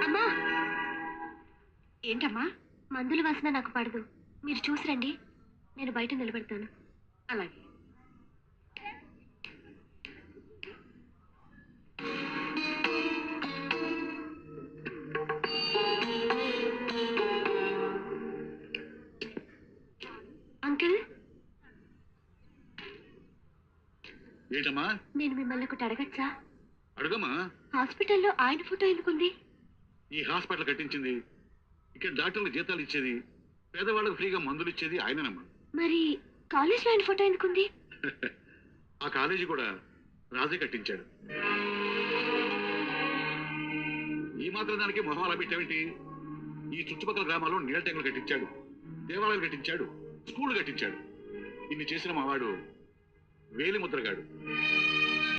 అమ్మా ఏంటమ్మా? మందుల వాసన నాకు పడదు, మీరు చూసిరండి, నేను బయట నిలబెడతాను. అలాగే. అంకుల్, ఏంటమ్మా? నేను మిమ్మల్ని ఒకటి అడగచ్చా? అడుగమ్మా. హాస్పిటల్లో ఆయన ఫోటో ఎందుకుంది? ఈ హాస్పిటల్ కట్టించింది, ఇక్కడ డాక్టర్లకు జీతాలు ఇచ్చేది, పేదవాళ్ళకు ఫ్రీగా మందులు ఇచ్చేది ఆయననమ్మా. మరి కాలేజ్లో ఆయన ఫోటో ఎందుకుంది? ఆ కాలేజీ కూడా రాజే కట్టించాడు. ఈ మాత్రం దానికి మొహం అలా పెట్టావేంటి? ఈ చుట్టుపక్కల గ్రామాల్లో నీళ్ళ ట్యాంకులు కట్టించాడు, దేవాలయాలు కట్టించాడు, స్కూళ్లు కట్టించాడు. ఇన్ని చేసిన మావాడు వేలి ముద్రగాడు.